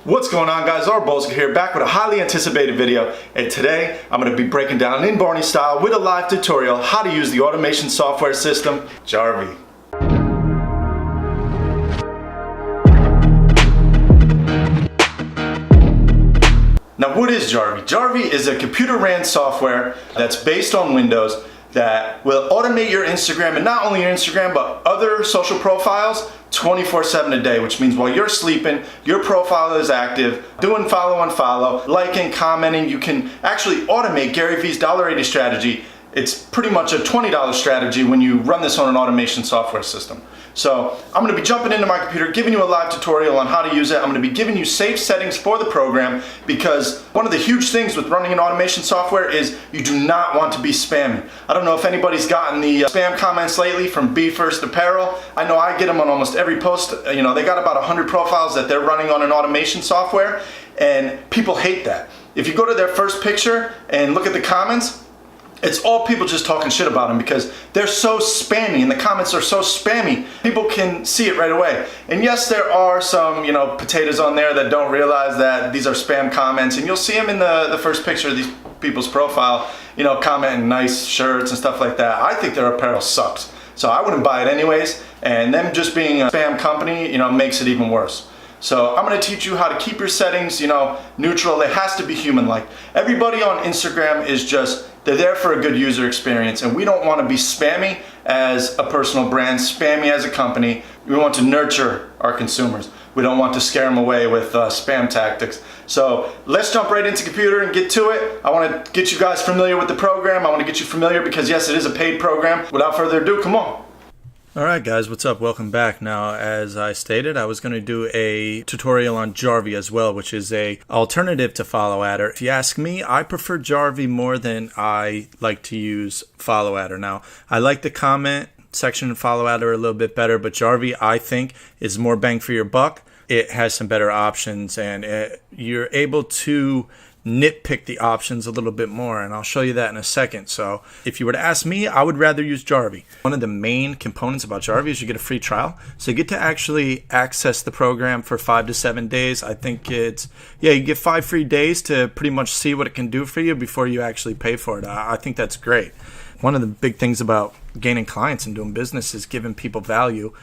What's going on, guys? Jarvey here, back with a highly anticipated video, and today I'm going to be breaking down in Barney style with a live tutorial how to use the automation software system Jarvey. Now, what is Jarvey? Jarvey is a computer-ran software that's based on Windows that will automate your Instagram, and not only your Instagram but other social profiles 24/7 a day, which means while you're sleeping, your profile is active, doing follow on follow, liking, commenting. You can actually automate Gary Vee's $80 strategy. It's pretty much a $20 strategy when you run this on an automation software system. So I'm going to be jumping into my computer, giving you a live tutorial on how to use it. I'm going to be giving you safe settings for the program, because one of the huge things with running an automation software is you do not want to be spamming. I don't know if anybody's gotten the spam comments lately from Be First Apparel. I know I get them on almost every post. They got about 100 profiles that they're running on an automation software, and people hate that. If you go to their first picture and look at the comments, it's all people just talking shit about them because they're so spammy, and the comments are so spammy. People can see it right away. And yes, there are some, potatoes on there that don't realize that these are spam comments, and you'll see them in the first picture of these people's profile, commenting nice shirts and stuff like that. I think their apparel sucks, so I wouldn't buy it anyways, and them just being a spam company, makes it even worse. So I'm going to teach you how to keep your settings, neutral. It has to be human-like. Everybody on Instagram is they're there for a good user experience, and we don't want to be spammy as a personal brand, spammy as a company. We want to nurture our consumers. We don't want to scare them away with spam tactics. So let's jump right into the computer and get to it. I want to get you guys familiar with the program. I want to get you familiar because yes, it is a paid program. Without further ado, come on. Alright guys, what's up? Welcome back. Now, as I stated, I was going to do a tutorial on Jarvey as well, which is a alternative to Follow Adder. If you ask me, I prefer Jarvey more than I like to use Follow Adder. Now, I like the comment section in Follow Adder a little bit better, but Jarvey, I think, is more bang for your buck. It has some better options, and you're able to nitpick the options a little bit more, and I'll show you that in a second. So if you were to ask me, I would rather use Jarvey. One of the main components about Jarvey is you get a free trial, so you get to actually access the program for 5 to 7 days. I think you get 5 free days to pretty much see what it can do for you before you actually pay for it. I think that's great. One of the big things about gaining clients and doing business is giving people value,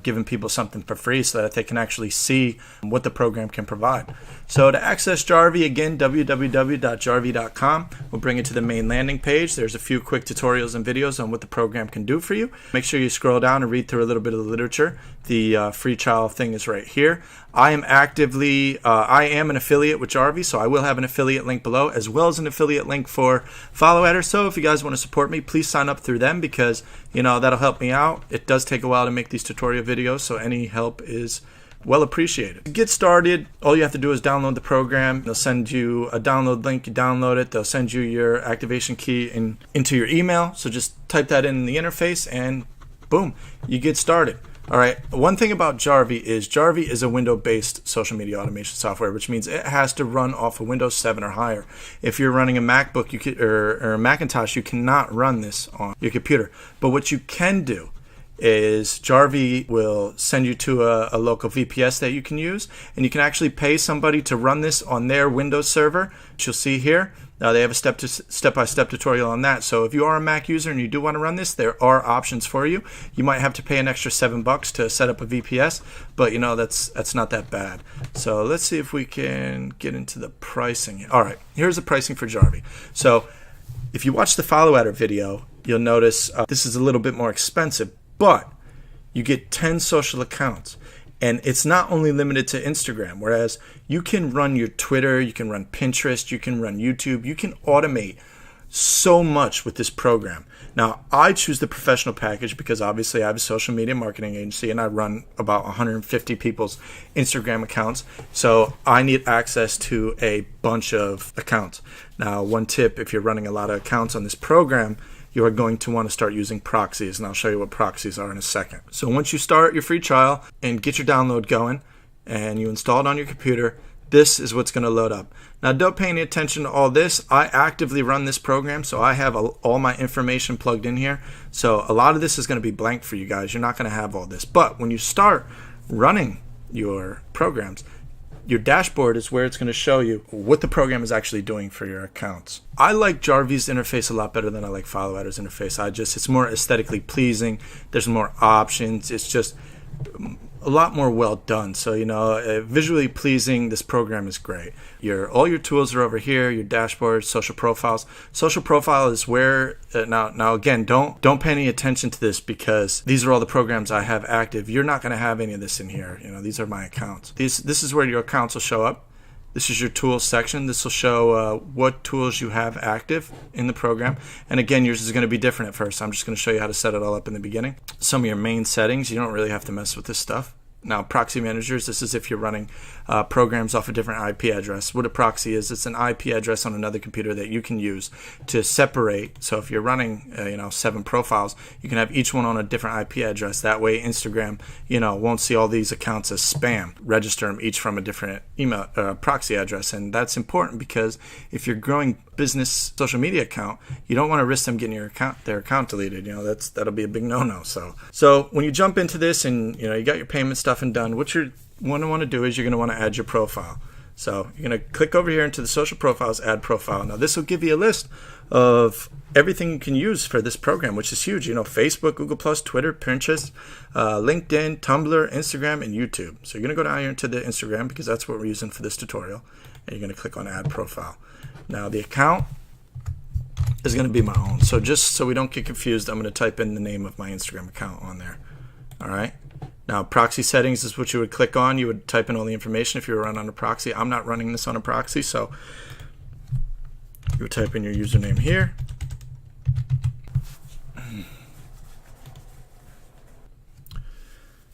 giving people something for free so that they can actually see what the program can provide. So to access Jarvey, again, www.jarvey.com. We'll bring you to the main landing page. There's a few quick tutorials and videos on what the program can do for you. Make sure you scroll down and read through a little bit of the literature. The free trial thing is right here. I am an affiliate with Jarvey, so I will have an affiliate link below, as well as an affiliate link for Follow Adder. So if you guys want to support me, please sign up through them, because that'll help me out. It does take a while to make these tutorial videos, so any help is well appreciated. To get started, all you have to do is download the program. They'll send you a download link. You download it. They'll send you your activation key into your email. So just type that in the interface, and boom, you get started. All right, one thing about Jarvey is a Windows-based social media automation software, which means it has to run off of Windows 7 or higher. If you're running a MacBook or a Macintosh, you cannot run this on your computer. But what you can do is Jarvey will send you to a local VPS that you can use, and you can actually pay somebody to run this on their Windows server, which you'll see here. Now they have a step-by-step tutorial on that. So if you are a Mac user and you do want to run this, there are options for you. You might have to pay an extra $7 to set up a VPS, but that's not that bad. So let's see if we can get into the pricing. All right, here's the pricing for Jarvey. So if you watch the Follow Adder video, you'll notice this is a little bit more expensive, but you get 10 social accounts. And it's not only limited to Instagram, whereas you can run your Twitter, you can run Pinterest, you can run YouTube, you can automate so much with this program. Now, I choose the professional package because obviously I have a social media marketing agency and I run about 150 people's Instagram accounts. So I need access to a bunch of accounts. Now, one tip, if you're running a lot of accounts on this program, you are going to want to start using proxies, and I'll show you what proxies are in a second. So once you start your free trial and get your download going and you install it on your computer, this is what's going to load up. Now, don't pay any attention to all this. I actively run this program, so I have all my information plugged in here. So a lot of this is going to be blank for you guys. You're not going to have all this. But when you start running your programs, Your dashboard is where it's going to show you what the program is actually doing for your accounts. I like Jarvee's interface a lot better than I like Follow Adder's interface. It's more aesthetically pleasing. There's more options. It's just a lot more well done. So, visually pleasing, this program is great. All your tools are over here, your dashboard, social profiles. Social profile is where, now again, don't pay any attention to this because these are all the programs I have active. You're not going to have any of this in here. These are my accounts. This is where your accounts will show up. This is your tools section. This will show what tools you have active in the program. And again, yours is going to be different at first. I'm just going to show you how to set it all up in the beginning. Some of your main settings, you don't really have to mess with this stuff. Now, proxy managers, this is if you're running programs off a different IP address. What a proxy is, it's an IP address on another computer that you can use to separate. So if you're running, 7 profiles, you can have each one on a different IP address. That way, Instagram, won't see all these accounts as spam. Register them each from a different email proxy address, and that's important because if you're growing business social media account, you don't want to risk them getting their account deleted. That'll be a big no-no. So when you jump into this and you got your payment stuff and done, what you're going to want to do is you're going to want to add your profile. So you're going to click over here into the social profiles, add profile. Now this will give you a list of everything you can use for this program, which is huge. Facebook, Google+, Twitter, Pinterest, LinkedIn, Tumblr, Instagram, and YouTube. So you're going to go down here into the Instagram because that's what we're using for this tutorial. And you're going to click on add profile. Now the account is going to be my own. So just so we don't get confused, I'm going to type in the name of my Instagram account on there. All right. Now proxy settings is what you would click on. You would type in all the information if you were running on a proxy. I'm not running this on a proxy, so you would type in your username here.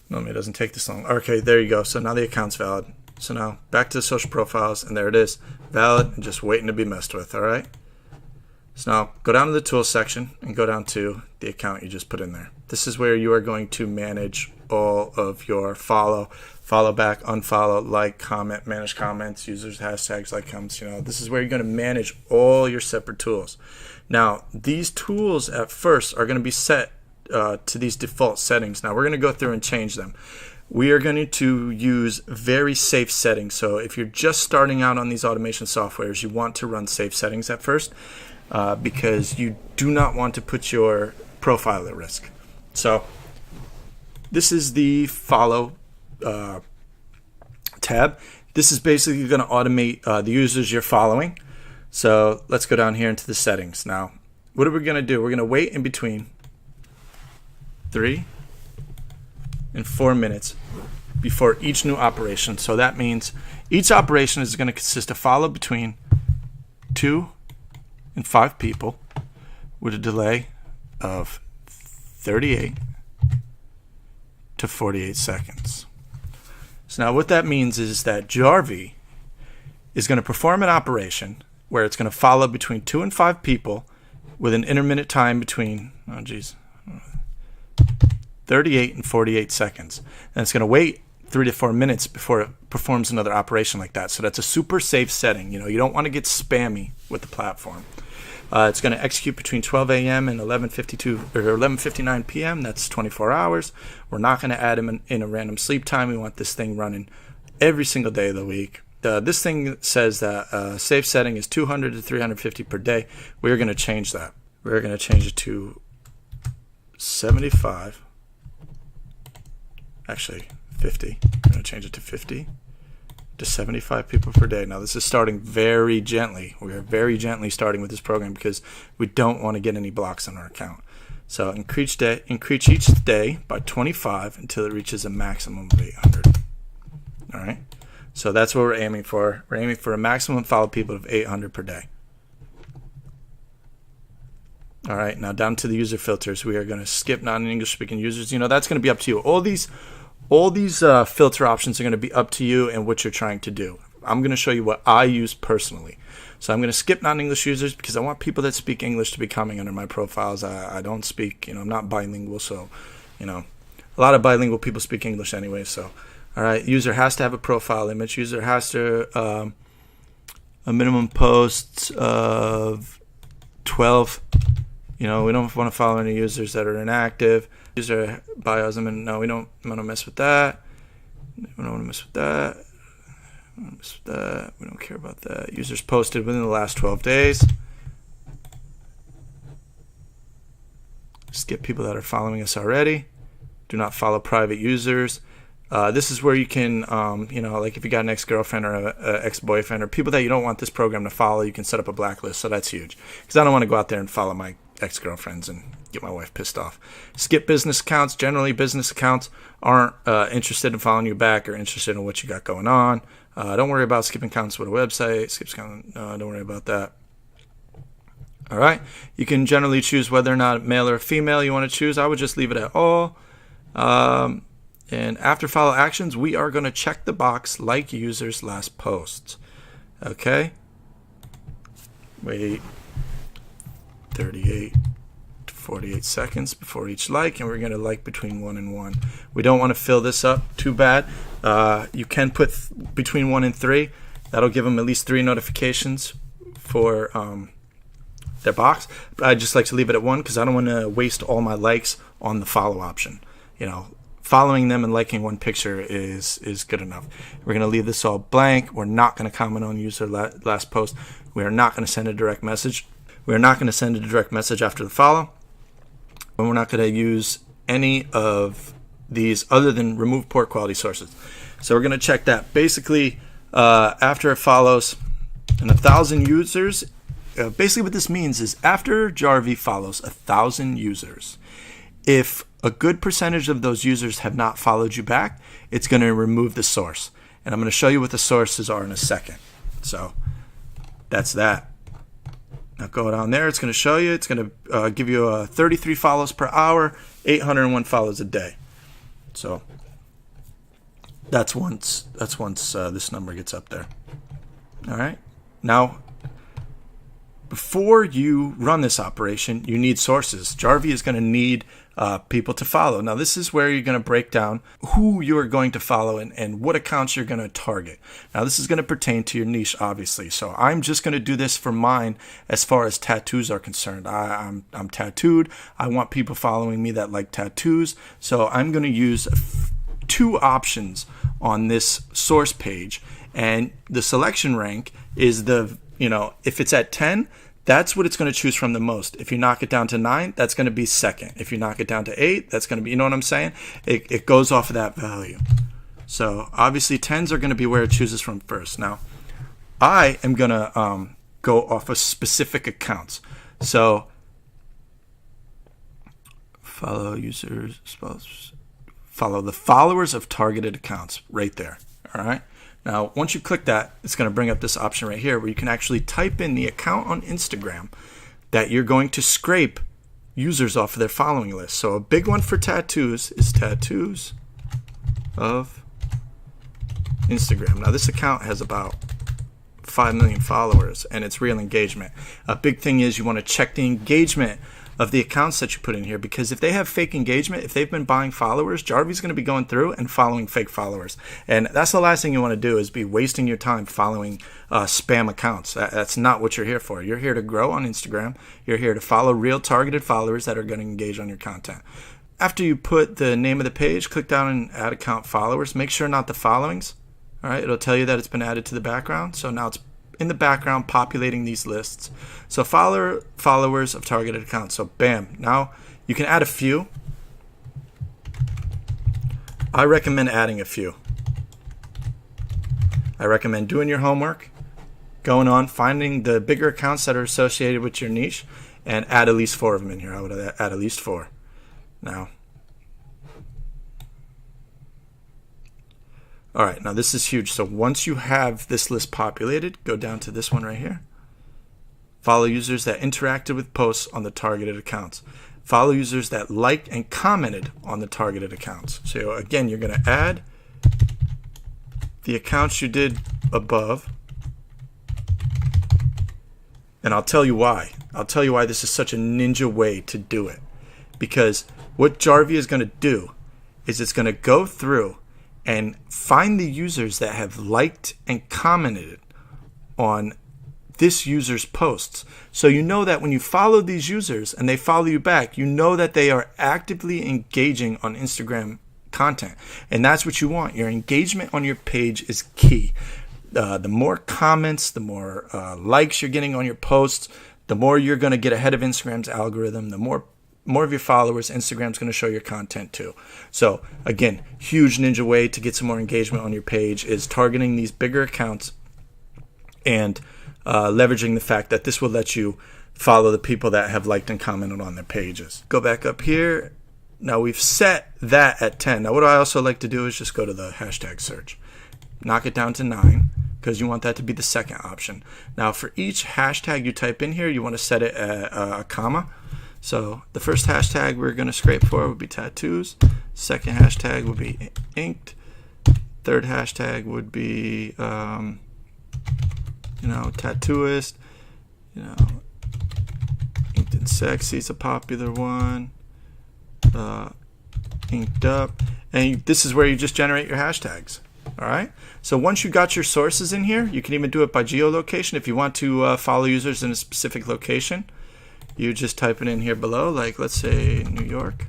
No, it doesn't take this long. Okay, there you go. So now the account's valid. So now back to the social profiles, and there it is, valid and just waiting to be messed with. All right. So now go down to the tools section and go down to the account you just put in there. This is where you are going to manage all of your follow back, unfollow, like, comment, manage comments, users, hashtags, like, comments. This is where you're going to manage all your separate tools. Now these tools at first are going to be set to these default settings. Now we're going to go through and change them. We are going to use very safe settings. So if you're just starting out on these automation softwares, you want to run safe settings at first because you do not want to put your profile at risk. So this is the follow tab. This is basically going to automate the users you're following. So let's go down here into the settings. Now, what are we going to do? We're going to wait in between 3 and 4 minutes before each new operation. So that means each operation is going to consist of follow between 2 and 5 people with a delay of 38 to 48 seconds. So now what that means is that Jarvee is going to perform an operation where it's going to follow between 2 and 5 people with an intermittent time between 38 and 48 seconds. And it's going to wait 3 to 4 minutes before it performs another operation like that. So that's a super safe setting. You don't want to get spammy with the platform. It's going to execute between 12 a.m. and 11:59 p.m. That's 24 hours. We're not going to add them in a random sleep time. We want this thing running every single day of the week. This thing says that safe setting is 200 to 350 per day. We're going to change that. We're going to change it to 75. Actually, 50. We're going to change it to 50 to 75 people per day. Now, this is starting very gently. We are very gently starting with this program because we don't want to get any blocks on our account. So increase each day by 25 until it reaches a maximum of 800. All right. So that's what we're aiming for. We're aiming for a maximum follow people of 800 per day. All right. Now down to the user filters. We are going to skip non-English speaking users. That's going to be up to you. All these filter options are going to be up to you and what you're trying to do. I'm going to show you what I use personally. So I'm going to skip non-English users because I want people that speak English to be coming under my profiles. I don't speak, I'm not bilingual. So, a lot of bilingual people speak English anyway. So, all right, user has to have a profile image. User has to, a minimum posts of 12. We don't want to follow any users that are inactive. User bios, no, we don't want to mess with that. We don't want to mess with that. We don't care about that. Users posted within the last 12 days. Skip people that are following us already. Do not follow private users. This is where you can, like if you got an ex-girlfriend or an ex-boyfriend or people that you don't want this program to follow, you can set up a blacklist. So that's huge. Because I don't want to go out there and follow my ex-girlfriends and get my wife pissed off. Skip business accounts. Generally, business accounts aren't interested in following you back or interested in what you got going on. Don't worry about skipping accounts with a website. Don't worry about that. All right. You can generally choose whether or not male or female you want to choose. I would just leave it at all. And after follow actions, we are going to check the box like users last posts. Okay. Wait 38 to 48 seconds before each like, and we're going to like between 1 and 1. We don't want to fill this up too bad. You can put between 1 and 3. That'll give them at least 3 notifications for their box. But I just like to leave it at 1 because I don't want to waste all my likes on the follow option. Following them and liking one picture is good enough. We're going to leave this all blank. We're not going to comment on user last post. We are not going to send a direct message. We are not going to send a direct message after the follow. And we're not going to use any of these other than remove poor quality sources. So we're going to check that. Basically, after it follows 1,000 users, basically what this means is after Jarvey follows 1,000 users, if a good percentage of those users have not followed you back, it's going to remove the source. And I'm going to show you what the sources are in a second. So that's that. Now go down there. It's going to show you. It's going to give you 33 follows per hour, 801 follows a day. So that's once this number gets up there. All right. Now, before you run this operation, you need sources. Jarvey is going to need people to follow. Now, this is where you're going to break down who you are going to follow and what accounts you're going to target. Now, this is going to pertain to your niche, obviously. So I'm just going to do this for mine as far as tattoos are concerned. I'm tattooed. I want people following me that like tattoos. So I'm going to use 2 options on this source page. And the selection rank is if it's at 10, that's what it's going to choose from the most. If you knock it down to 9, that's going to be second. If you knock it down to 8, that's going to be, you know what I'm saying? It goes off of that value. So obviously 10s are going to be where it chooses from first. Now, I am going to go off of specific accounts. So follow users, follow the followers of targeted accounts right there. All right. Now, once you click that, it's going to bring up this option right here where you can actually type in the account on Instagram that you're going to scrape users off of their following list. So a big one for tattoos is tattoos of Instagram. Now, this account has about 5 million followers and it's real engagement. A big thing is you want to check the engagement of the accounts that you put in here, because if they have fake engagement, if they've been buying followers, Jarvey's going to be going through and following fake followers. And that's the last thing you want to do is be wasting your time following spam accounts. That's not what you're here for. You're here to grow on Instagram. You're here to follow real targeted followers that are going to engage on your content. After you put the name of the page, click down and add account followers. Make sure not the followings. All right, it'll tell you that it's been added to the background. So now it's in the background populating these lists. So followers of targeted accounts. So bam, now you can add a few. I recommend adding a few. I recommend doing your homework, going on, finding the bigger accounts that are associated with your niche, and add at least 4 of them in here. I would add at least 4. Now, all right, now this is huge. So once you have this list populated, go down to this one right here. Follow users that interacted with posts on the targeted accounts. Follow users that liked and commented on the targeted accounts. So again, you're going to add the accounts you did above. And I'll tell you why. I'll tell you why this is such a ninja way to do it. Because what Jarvey is going to do is it's going to go through and find the users that have liked and commented on this user's posts. So you know that when you follow these users and they follow you back, you know that they are actively engaging on Instagram content. And that's what you want. Your engagement on your page is key. the more comments, the more likes you're getting on your posts, the more you're going to get ahead of Instagram's algorithm, the more of your followers Instagram's going to show your content to. So again, huge ninja way to get some more engagement on your page is targeting these bigger accounts and leveraging the fact that this will let you follow the people that have liked and commented on their pages. Go back up here. Now we've set that at 10. Now what I also like to do is just go to the hashtag search. Knock it down to 9 because you want that to be the second option. Now for each hashtag you type in here, you want to set it at a comma. So the first hashtag we're going to scrape for would be tattoos. Second hashtag would be inked. Third hashtag would be, tattooist. Inked and sexy is a popular one. Inked up. And this is where you just generate your hashtags. All right. So once you got your sources in here, you can even do it by geolocation. If you want to follow users in a specific location, you just type it in here below, like let's say New York.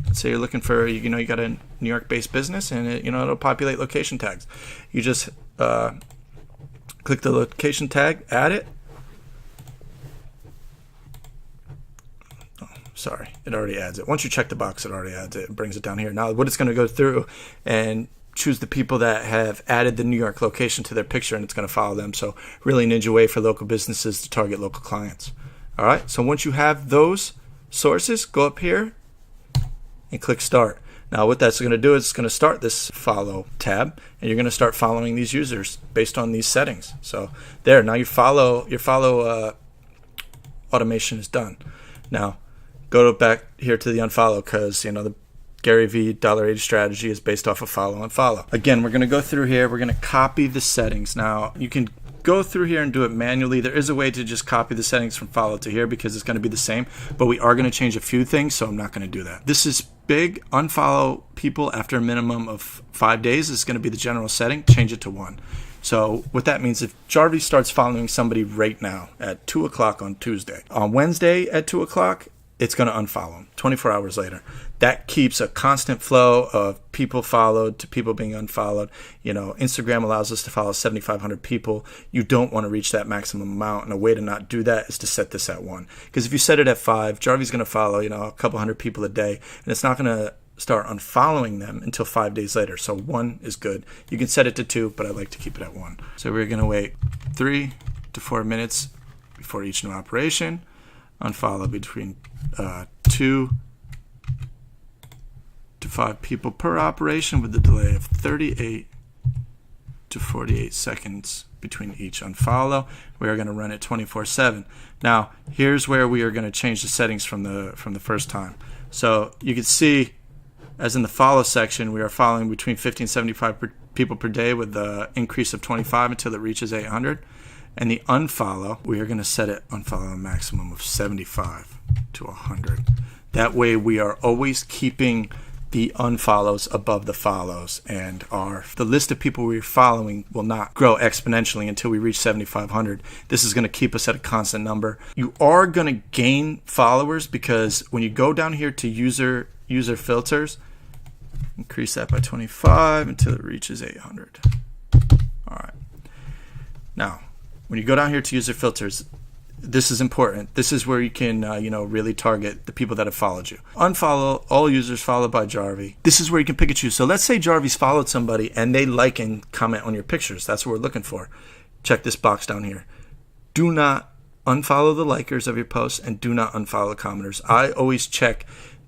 Let's say you're looking for, you got a New York-based business, and it'll populate location tags. You just click the location tag, add it. Oh, sorry, it already adds it. Once you check the box, it already adds it. It brings it down here. Now, what it's going to go through and choose the people that have added the New York location to their picture, and it's going to follow them. So really ninja way for local businesses to target local clients. All right. So once you have those sources, go up here and click start. Now what that's going to do is it's going to start this follow tab, and you're going to start following these users based on these settings. So there, now your follow automation is done. Now go back here to the unfollow, because the Gary V $80 strategy is based off of follow and follow. Again, we're going to go through here. We're going to copy the settings. Now, you can go through here and do it manually. There is a way to just copy the settings from follow to here because it's going to be the same, but we are going to change a few things, so I'm not going to do that. This is big. Unfollow people after a minimum of 5 days is going to be the general setting. Change it to 1. So what that means, if Jarvey starts following somebody right now at 2 o'clock on Tuesday, on Wednesday at 2 o'clock, it's going to unfollow them 24 hours later. That keeps a constant flow of people followed to people being unfollowed. Instagram allows us to follow 7,500 people. You don't want to reach that maximum amount, and a way to not do that is to set this at 1. Because if you set it at 5, Jarvey's going to follow a couple hundred people a day, and it's not going to start unfollowing them until 5 days later. So 1 is good. You can set it to 2, but I like to keep it at 1. So we're going to wait 3 to 4 minutes before each new operation. Unfollow between 2 to 5 people per operation with a delay of 38 to 48 seconds between each unfollow. We are going to run it 24/7. Now, here's where we are going to change the settings from the first time. So you can see, as in the follow section, we are following between 50 and 75 people per day with the increase of 25 until it reaches 800. And the unfollow, we are going to set it unfollow a maximum of 75 to 100. That way we are always keeping the unfollows above the follows, and the list of people we're following will not grow exponentially until we reach 7,500. This is going to keep us at a constant number. You are going to gain followers because when you go down here to user filters, increase that by 25 until it reaches 800. All right. Now, when you go down here to user filters, this is important. This is where you can, really target the people that have followed you. Unfollow all users followed by Jarvey. This is where you can pick and choose. So let's say Jarvey's followed somebody and they like and comment on your pictures. That's what we're looking for. Check this box down here. Do not unfollow the likers of your posts and do not unfollow the commenters. I always check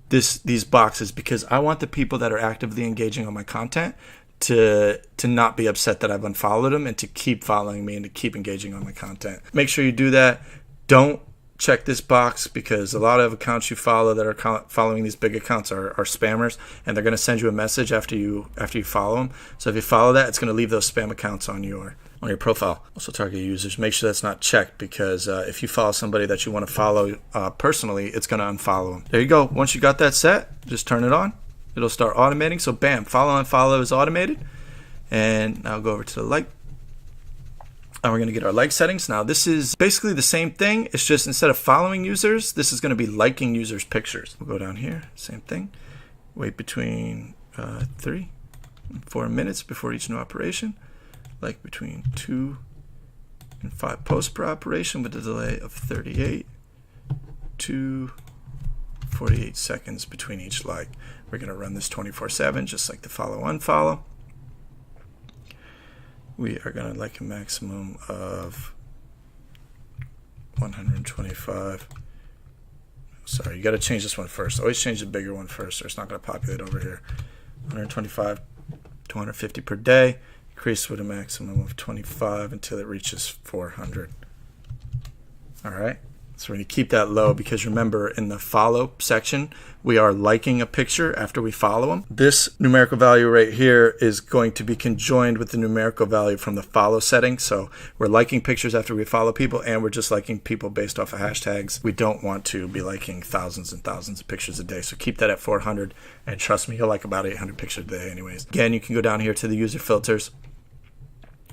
these boxes because I want the people that are actively engaging on my content to not be upset that I've unfollowed them and to keep following me and to keep engaging on my content. Make sure you do that. Don't check this box because a lot of accounts you follow that are following these big accounts are spammers, and they're going to send you a message after you follow them. So if you follow that, it's going to leave those spam accounts on your profile. Also target users. Make sure that's not checked because if you follow somebody that you want to follow personally, it's going to unfollow them. There you go. Once you got that set, just turn it on. It'll start automating. So bam, follow and follow is automated. And now go over to the like. And we're going to get our like settings. Now this is basically the same thing. It's just instead of following users, this is going to be liking users' pictures. We'll go down here, same thing. Wait between 3 and 4 minutes before each new operation. like between 2 and 5 posts per operation with a delay of 38 to 48 seconds between each like. We're going to run this 24/7, just like the follow unfollow. We are going to like a maximum of 125. Sorry, you got to change this one first. Always change the bigger one first, or it's not going to populate over here. 125 to 150 per day. Increase with a maximum of 25 until it reaches 400. All right. So we're going to keep that low because remember, in the follow section, we are liking a picture after we follow them. This numerical value right here is going to be conjoined with the numerical value from the follow setting. So we're liking pictures after we follow people, and we're just liking people based off of hashtags. We don't want to be liking thousands and thousands of pictures a day. So keep that at 400, and trust me, you'll like about 800 pictures a day anyways. Again, you can go down here to the user filters.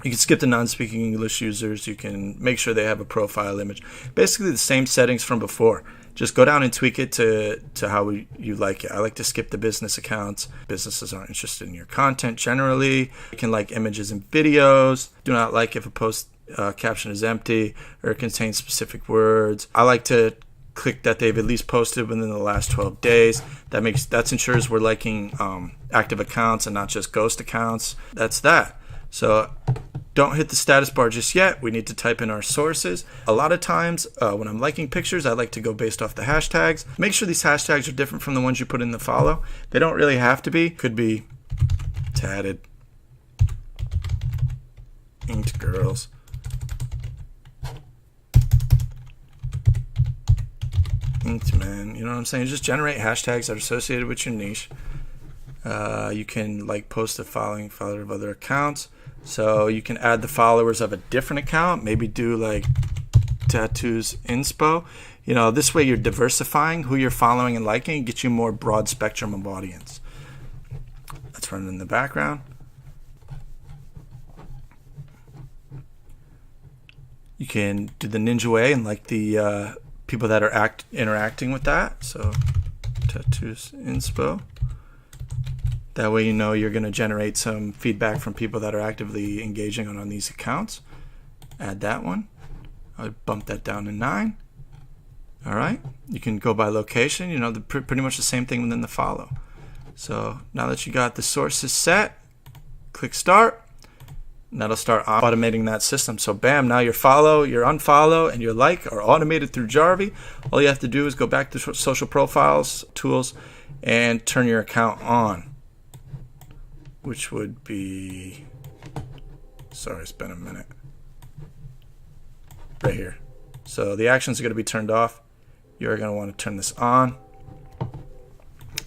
You can skip the non-speaking English users. You can make sure they have a profile image. Basically the same settings from before. Just go down and tweak it to how you like it. I like to skip the business accounts. Businesses aren't interested in your content generally. You can like images and videos. Do not like if a post caption is empty or it contains specific words. I like to click that they've at least posted within the last 12 days. That ensures we're liking active accounts and not just ghost accounts. That's that. So don't hit the status bar just yet. We need to type in our sources. A lot of times when I'm liking pictures, I like to go based off the hashtags. Make sure these hashtags are different from the ones you put in the follow. They don't really have to be. Could be tatted, inked girls, inked men. You know what I'm saying? Just generate hashtags that are associated with your niche. You can like post the following follower of other accounts. So you can add the followers of a different account, maybe do like tattoos inspo. You know, this way you're diversifying who you're following and liking, get you more broad spectrum of audience. Let's run it in the background. You can do the ninja way and like the people that are interacting with that. So tattoos inspo. That way you know you're going to generate some feedback from people that are actively engaging on these accounts. Add that one. I'll bump that down to 9. All right. You can go by location. You know, pretty much the same thing within the follow. So now that you got the sources set, click start. And that'll start automating that system. So bam, now your follow, your unfollow, and your like are automated through Jarvey. All you have to do is go back to social profiles, tools, and turn your account on. Which would be, sorry, it's been a minute, right here. So the actions are going to be turned off. You're going to want to turn this on,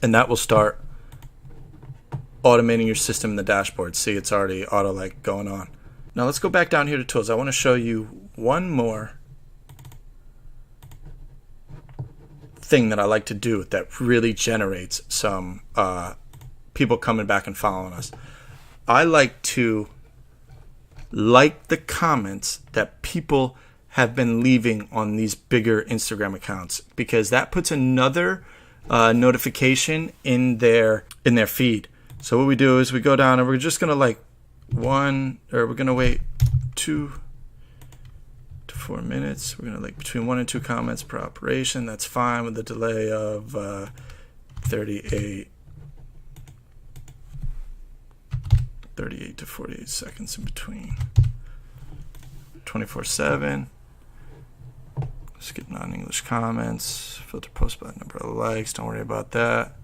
and that will start automating your system in the dashboard. See, it's already auto like going on. Now let's go back down here to tools. I want to show you one more thing that I like to do that really generates some people coming back and following us. I like to like the comments that people have been leaving on these bigger Instagram accounts, because that puts another notification in their feed. So what we do is we go down and we're just gonna like we're gonna wait 2 to 4 minutes. We're gonna like between 1 and 2 comments per operation. That's fine with the delay of 38 to 48 seconds in between. 24/7. Skip non-English comments. Filter post by number of likes. Don't worry about that.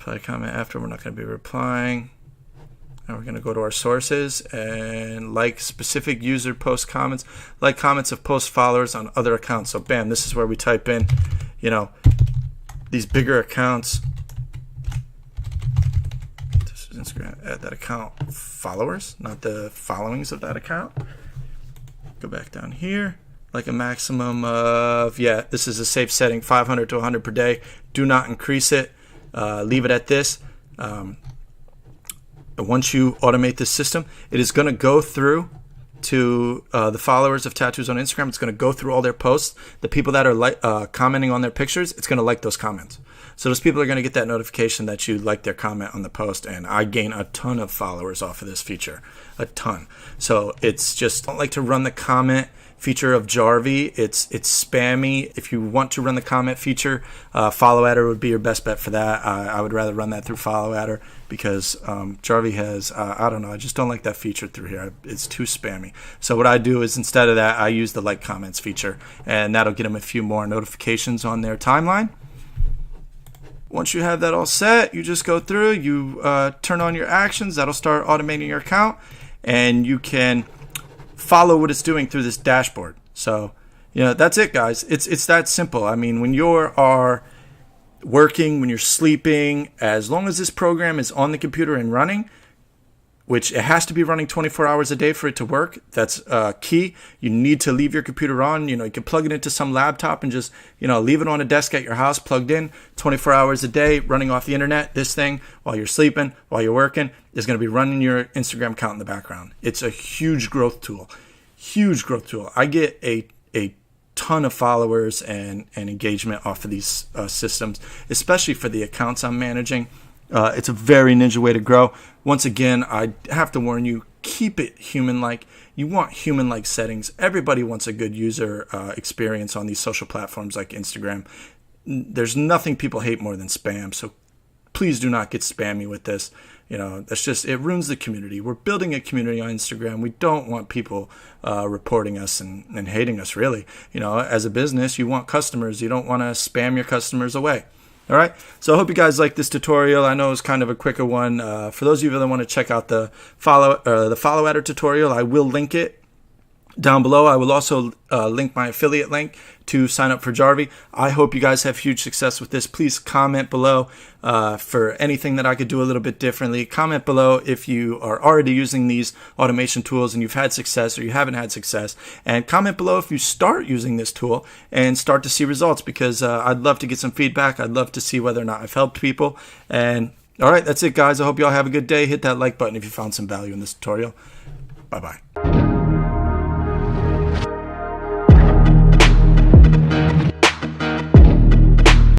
Apply comment after. We're not going to be replying. And we're going to go to our sources and like specific user post comments. Like comments of post followers on other accounts. So bam, this is where we type in, you know, these bigger accounts. Instagram, add that account followers, not the followings of that account. Go back down here, like a maximum of, this is a safe setting, 500 to 100 per day. Do not increase it. Leave it at this. Once you automate this system, it is going to go through to the followers of Tattoos on Instagram. It's going to go through all their posts. The people that are commenting on their pictures, it's going to like those comments. So those people are going to get that notification that you like their comment on the post, and I gain a ton of followers off of this feature, a ton. So it's just, I don't like to run the comment feature of Jarvee. It's spammy. If you want to run the comment feature, Follow Adder would be your best bet for that. I would rather run that through Follow Adder because Jarvee has, I don't know, I just don't like that feature through here. It's too spammy. So what I do is instead of that, I use the like comments feature, and that'll get them a few more notifications on their timeline. Once you have that all set, you just go through, you turn on your actions. That'll start automating your account, and you can follow what it's doing through this dashboard. So, that's it, guys. It's that simple. I mean, when you are working, when you're sleeping, as long as this program is on the computer and running, which it has to be running 24 hours a day for it to work. That's key. You need to leave your computer on. You can plug it into some laptop and just, leave it on a desk at your house, plugged in 24 hours a day, running off the internet. This thing, while you're sleeping, while you're working, is going to be running your Instagram account in the background. It's a huge growth tool. Huge growth tool. I get a ton of followers and engagement off of these systems, especially for the accounts I'm managing. It's a very ninja way to grow. Once again, I have to warn you, keep it human-like. You want human-like settings. Everybody wants a good user experience on these social platforms like Instagram. There's nothing people hate more than spam, so please do not get spammy with this. That's just, it ruins the community. We're building a community on Instagram. We don't want people reporting us and hating us, really. As a business, you want customers. You don't want to spam your customers away. All right, so I hope you guys like this tutorial. I know it's kind of a quicker one. For those of you that want to check out the Follow Adder tutorial, I will link it down below. I will also link my affiliate link to sign up for Jarvee. I hope you guys have huge success with this. Please comment below for anything that I could do a little bit differently. Comment below if you are already using these automation tools and you've had success or you haven't had success. And comment below if you start using this tool and start to see results, because I'd love to get some feedback. I'd love to see whether or not I've helped people. And all right, that's it, guys. I hope you all have a good day. Hit that like button if you found some value in this tutorial. Bye-bye.